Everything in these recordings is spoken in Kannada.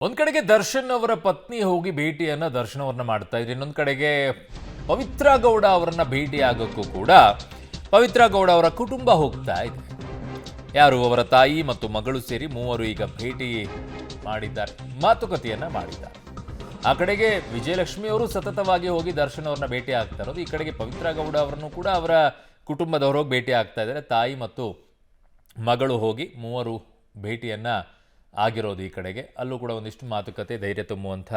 ಒಂದ್ ಕಡೆಗೆ ದರ್ಶನ್ ಅವರ ಪತ್ನಿ ಹೋಗಿ ಭೇಟಿಯನ್ನ ದರ್ಶನ್ ಅವ್ರನ್ನ ಮಾಡ್ತಾ ಇದ್ರು. ಇನ್ನೊಂದ್ ಕಡೆಗೆ ಪವಿತ್ರ ಗೌಡ ಅವರನ್ನ ಭೇಟಿ ಆಗೋಕ್ಕೂ ಕೂಡ ಪವಿತ್ರ ಗೌಡ ಅವರ ಕುಟುಂಬ ಹೋಗ್ತಾ ಇದೆ. ಯಾರು ಅವರ ತಾಯಿ ಮತ್ತು ಮಗಳು ಸೇರಿ ಮೂವರು ಈಗ ಭೇಟಿ ಮಾಡಿದ್ದಾರೆ, ಮಾತುಕತೆಯನ್ನ ಮಾಡಿದ್ದಾರೆ. ಆ ಕಡೆಗೆ ವಿಜಯಲಕ್ಷ್ಮಿ ಅವರು ಸತತವಾಗಿ ಹೋಗಿ ದರ್ಶನ್ ಅವ್ರನ್ನ ಭೇಟಿ ಆಗ್ತಾ ಇರೋದು. ಈ ಕಡೆಗೆ ಪವಿತ್ರ ಗೌಡ ಅವರನ್ನು ಕೂಡ ಅವರ ಕುಟುಂಬದವರು ಹೋಗಿ ಭೇಟಿ ಆಗ್ತಾ ಇದ್ದಾರೆ. ತಾಯಿ ಮತ್ತು ಮಗಳು ಹೋಗಿ ಮೂವರು ಭೇಟಿಯನ್ನ ಆಗಿರೋದು. ಈ ಕಡೆಗೆ ಅಲ್ಲೂ ಕೂಡ ಒಂದಿಷ್ಟು ಮಾತುಕತೆ, ಧೈರ್ಯ ತುಂಬುವಂಥ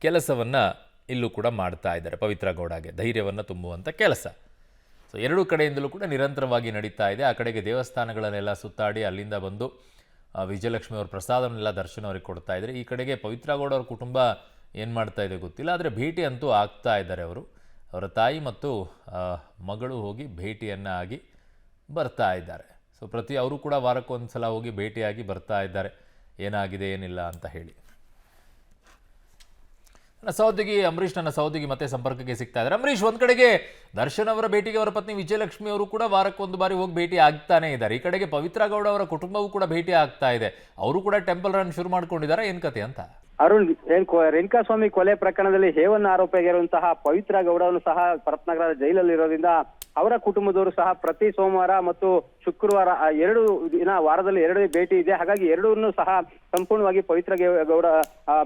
ಕೆಲಸವನ್ನು ಇಲ್ಲೂ ಕೂಡ ಮಾಡ್ತಾ ಇದ್ದಾರೆ. ಪವಿತ್ರ ಗೌಡಗೆ ಧೈರ್ಯವನ್ನು ತುಂಬುವಂಥ ಕೆಲಸ. ಸೊ ಎರಡೂ ಕಡೆಯಿಂದಲೂ ಕೂಡ ನಿರಂತರವಾಗಿ ನಡೀತಾ ಇದೆ. ಆ ಕಡೆಗೆ ದೇವಸ್ಥಾನಗಳನ್ನೆಲ್ಲ ಸುತ್ತಾಡಿ ಅಲ್ಲಿಂದ ಬಂದು ವಿಜಯಲಕ್ಷ್ಮಿ ಅವ್ರ ಪ್ರಸಾದವನ್ನೆಲ್ಲ ದರ್ಶನ ಅವ್ರಿಗೆ ಕೊಡ್ತಾ ಇದ್ದಾರೆ. ಈ ಕಡೆಗೆ ಪವಿತ್ರ ಗೌಡ ಅವ್ರ ಕುಟುಂಬ ಏನು ಮಾಡ್ತಾ ಇದೆ ಗೊತ್ತಿಲ್ಲ, ಆದರೆ ಭೇಟಿ ಅಂತೂ ಆಗ್ತಾ ಇದ್ದಾರೆ. ಅವರ ತಾಯಿ ಮತ್ತು ಮಗಳು ಹೋಗಿ ಭೇಟಿಯನ್ನು ಆಗಿ ಬರ್ತಾ ಇದ್ದಾರೆ. ಸೊ ಅವರು ಕೂಡ ವಾರಕ್ಕೊಂದು ಸಲ ಹೋಗಿ ಭೇಟಿಯಾಗಿ ಬರ್ತಾ ಇದ್ದಾರೆ, ಏನಾಗಿದೆ ಏನಿಲ್ಲ ಅಂತ ಹೇಳಿ. ನನ್ನ ಸಹೋದ್ಯೋಗಿ ಮತ್ತೆ ಸಂಪರ್ಕಕ್ಕೆ ಸಿಗ್ತಾ ಇದ್ದಾರೆ. ಅಂಬರೀಷ್, ಒಂದ್ ಕಡೆಗೆ ದರ್ಶನ್ ಅವರ ಭೇಟಿಗೆ ಅವರ ಪತ್ನಿ ವಿಜಯಲಕ್ಷ್ಮಿ ಅವರು ಕೂಡ ವಾರಕ್ಕೊಂದು ಬಾರಿ ಹೋಗಿ ಭೇಟಿ ಆಗ್ತಾನೆ ಇದ್ದಾರೆ. ಈ ಕಡೆಗೆ ಪವಿತ್ರ ಗೌಡ ಅವರ ಕುಟುಂಬವೂ ಕೂಡ ಭೇಟಿ ಆಗ್ತಾ ಇದೆ. ಅವರು ಕೂಡ ಟೆಂಪಲ್ ರನ್ ಶುರು ಮಾಡ್ಕೊಂಡಿದ್ದಾರೆ. ಏನ್ ಕತೆ ಅಂತ? ಅರುಣ್, ರೇಣುಕಾಸ್ವಾಮಿ ಕೊಲೆ ಪ್ರಕರಣದಲ್ಲಿ ಹೇವನ್ನ ಆರೋಪಿಯಾಗಿರುವಂತಹ ಪವಿತ್ರ ಗೌಡವನ್ನು ಸಹ ಪರತ್ನಗರದ ಜೈಲಲ್ಲಿರೋದ್ರಿಂದ ಅವರ ಕುಟುಂಬದವರು ಸಹ ಪ್ರತಿ ಸೋಮವಾರ ಮತ್ತು ಶುಕ್ರವಾರ ಎರಡು ದಿನ ವಾರದಲ್ಲಿ ಎರಡು ಭೇಟಿ ಇದೆ. ಹಾಗಾಗಿ ಎರಡೂ ಸಹ ಸಂಪೂರ್ಣವಾಗಿ ಪವಿತ್ರ ಗೌಡ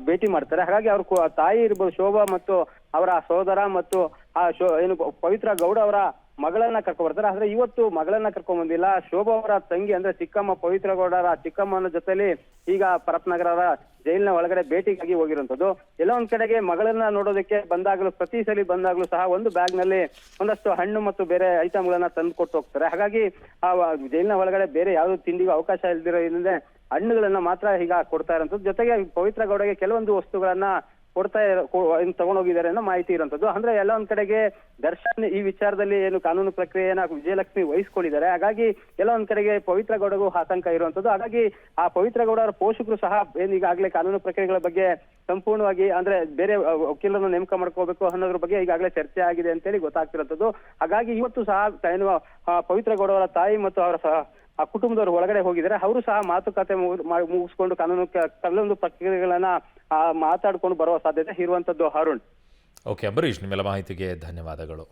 ಭೇಟಿ ಮಾಡ್ತಾರೆ. ಹಾಗಾಗಿ ಅವ್ರ ತಾಯಿ ಇರ್ಬೋದು ಶೋಭಾ ಮತ್ತು ಅವರ ಸೋದರ ಮತ್ತು ಏನು ಪವಿತ್ರ ಗೌಡ ಅವರ ಮಗಳನ್ನ ಕರ್ಕೊಂಡ್ ಬರ್ತಾರೆ. ಆದ್ರೆ ಇವತ್ತು ಮಗಳನ್ನ ಕರ್ಕೊಂಡ್ ಬಂದಿಲ್ಲ. ಶೋಭಾ ಅವರ ತಂಗಿ ಅಂದ್ರೆ ಚಿಕ್ಕಮ್ಮ, ಪವಿತ್ರ ಗೌಡರ ಚಿಕ್ಕಮ್ಮನ ಜೊತೆಲಿ ಈಗ ಪರತ್ನಗರದ ಜೈಲಿನ ಒಳಗಡೆ ಭೇಟಿಗಾಗಿ ಹೋಗಿರುವಂತದ್ದು. ಎಲ್ಲ ಒಂದ್ ಕಡೆಗೆ ಮಗಳನ್ನ ನೋಡೋದಕ್ಕೆ ಬಂದಾಗಲೂ, ಪ್ರತಿ ಸಲ ಬಂದಾಗ್ಲೂ ಸಹ ಒಂದು ಬ್ಯಾಗ್ ನಲ್ಲಿ ಒಂದಷ್ಟು ಹಣ್ಣು ಮತ್ತು ಬೇರೆ ಐಟಮ್ಗಳನ್ನ ತಂದು ಕೊಟ್ಟು ಹೋಗ್ತಾರೆ. ಹಾಗಾಗಿ ಆ ಜೈಲಿನ ಒಳಗಡೆ ಬೇರೆ ಯಾವ್ದು ತಿಂಡಿಗೂ ಅವಕಾಶ ಇಲ್ದಿರೋದ್ರಿಂದ ಹಣ್ಣುಗಳನ್ನ ಮಾತ್ರ ಈಗ ಕೊಡ್ತಾ ಇರೋಂಥದ್ದು. ಜೊತೆಗೆ ಪವಿತ್ರ ಗೌಡಗೆ ಕೆಲವೊಂದು ವಸ್ತುಗಳನ್ನ ತಗೊಂಡೋಗಿದ್ದಾರೆ ಅನ್ನೋ ಮಾಹಿತಿ ಇರುವಂತದ್ದು. ಅಂದ್ರೆ ಎಲ್ಲ ಒಂದ್ ಕಡೆಗೆ ದರ್ಶನ್ ಈ ವಿಚಾರದಲ್ಲಿ ಏನು ಕಾನೂನು ಪ್ರಕ್ರಿಯೆಯನ್ನ ವಿಜಯಲಕ್ಷ್ಮಿ ವಹಿಸ್ಕೊಂಡಿದ್ದಾರೆ. ಹಾಗಾಗಿ ಎಲ್ಲ ಒಂದ್ ಕಡೆಗೆ ಪವಿತ್ರ ಗೌಡಗೂ ಆತಂಕ ಇರುವಂತದ್ದು. ಹಾಗಾಗಿ ಆ ಪವಿತ್ರ ಗೌಡರ ಪೋಷಕರು ಸಹ ಏನು ಈಗಾಗಲೇ ಕಾನೂನು ಪ್ರಕ್ರಿಯೆಗಳ ಬಗ್ಗೆ ಸಂಪೂರ್ಣವಾಗಿ ಅಂದ್ರೆ ಬೇರೆ ವಕೀಲರನ್ನು ನೇಮಕ ಮಾಡ್ಕೋಬೇಕು ಅನ್ನೋದ್ರ ಬಗ್ಗೆ ಈಗಾಗಲೇ ಚರ್ಚೆ ಆಗಿದೆ ಅಂತೇಳಿ ಗೊತ್ತಾಗ್ತಿರೋಂಥದ್ದು. ಹಾಗಾಗಿ ಇವತ್ತು ಸಹ ಏನು ಪವಿತ್ರ ಗೌಡ ಅವರ ತಾಯಿ ಮತ್ತು ಅವರ ಆ ಕುಟುಂಬದವರು ಒಳಗಡೆ ಹೋಗಿದ್ದಾರೆ. ಅವರು ಸಹ ಮಾತುಕತೆ ಮುಗಿಸ್ಕೊಂಡು ಕೆಲವೊಂದು ಪ್ರಕ್ರಿಯೆಗಳನ್ನ ಮಾತಾಡ್ಕೊಂಡು ಬರುವ ಸಾಧ್ಯತೆ ಇರುವಂತದ್ದು. ಅರುಣ್. ಓಕೆ ಅಂಬರೀಷ್, ನಿಮ್ಮೆಲ್ಲ ಮಾಹಿತಿಗೆ ಧನ್ಯವಾದಗಳು.